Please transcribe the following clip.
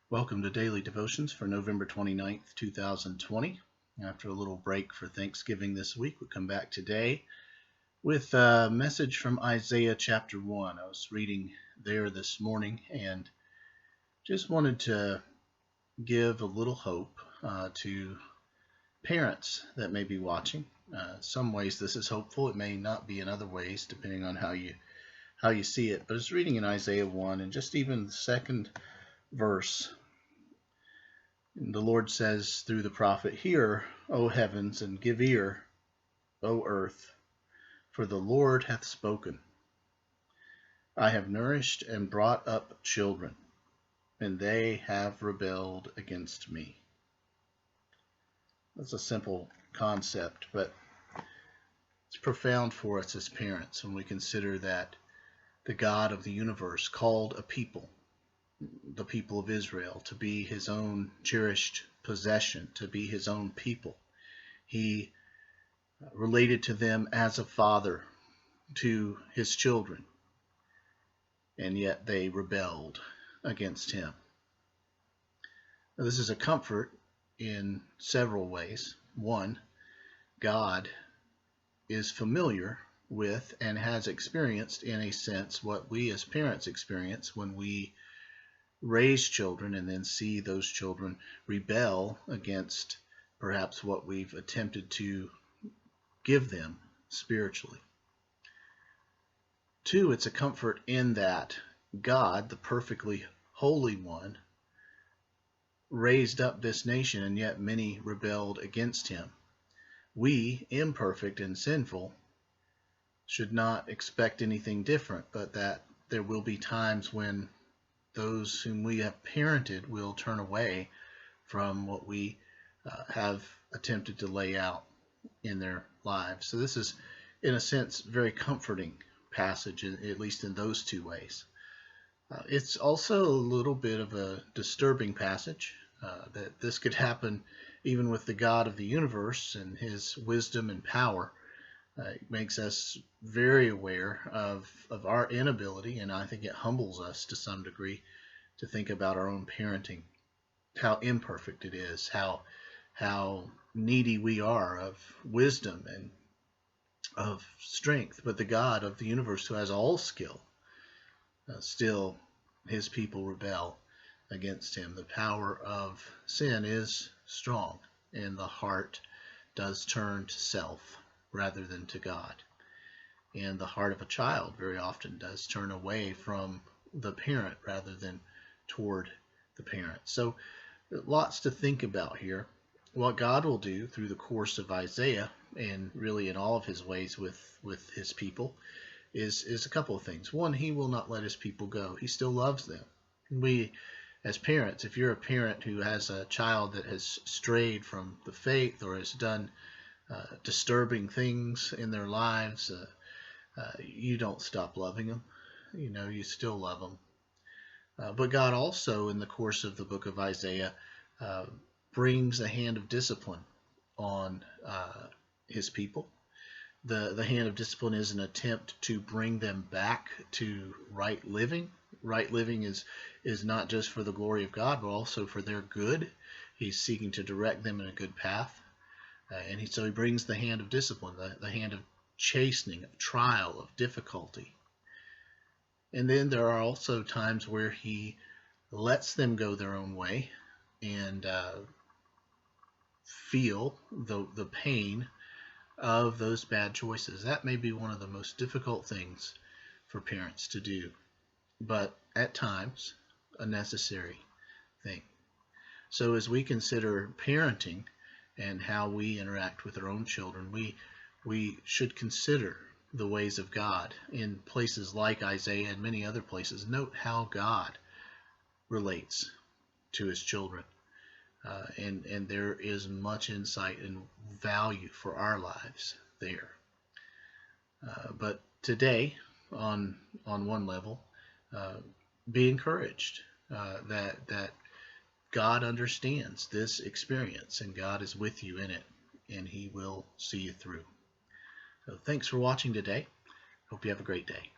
Welcome to Daily Devotions for November 29th, 2020. After a little break for Thanksgiving this week, we come back today with a message from Isaiah chapter 1. I was reading there this morning and just wanted to give a little hope to parents that may be watching. Some ways this is hopeful. It may not be in other ways, depending on how you see it. But I was reading in Isaiah 1, and just even the second verse, the Lord says through the prophet, "Hear, O heavens, and give ear, O earth, for the Lord hath spoken. I have nourished and brought up children, and they have rebelled against me." That's a simple concept, but it's profound for us as parents when we consider that the God of the universe called a people, the people of Israel, to be his own cherished possession, to be his own people. He related to them as a father to his children, and yet they rebelled against him. Now, this is a comfort in several ways. One, God is familiar with and has experienced, in a sense, what we as parents experience when we raise children and then see those children rebel against perhaps what we've attempted to give them spiritually. Two, it's a comfort in that God, the perfectly holy one, raised up this nation, and yet many rebelled against him. We, imperfect and sinful, should not expect anything different, but that there will be times when those whom we have parented will turn away from what we have attempted to lay out in their lives. So this is, in a sense, very comforting passage, at least in those two ways. It's also a little bit of a disturbing passage, that this could happen even with the God of the universe and his wisdom and power. It makes us very aware of our inability, and I think it humbles us to some degree to think about our own parenting, how imperfect it is, how needy we are of wisdom and of strength. But the God of the universe, who has all skill, still his people rebel against him. The power of sin is strong, and the heart does turn to self rather than to God. And the heart of a child very often does turn away from the parent rather than toward the parent. So lots to think about here. What God will do through the course of Isaiah, and really in all of his ways with his people, is a couple of things. One, he will not let his people go. He still loves them. We, as parents, if you're a parent who has a child that has strayed from the faith or has done disturbing things in their lives, you don't stop loving them. You still love them. But God also, in the course of the book of Isaiah, brings a hand of discipline on his people. The hand of discipline is an attempt to bring them back to right living. Right living is not just for the glory of God, but also for their good. He's seeking to direct them in a good path. So he brings the hand of discipline, the hand of chastening, of trial, of difficulty. And then there are also times where he lets them go their own way and feel the pain of those bad choices. That may be one of the most difficult things for parents to do, but at times a necessary thing. So as we consider parenting and how we interact with our own children, we should consider the ways of God in places like Isaiah and many other places. Note how God relates to his children, and there is much insight and value for our lives there. But today, on one level, be encouraged that God understands this experience, and God is with you in it, and he will see you through. So thanks for watching today. Hope you have a great day.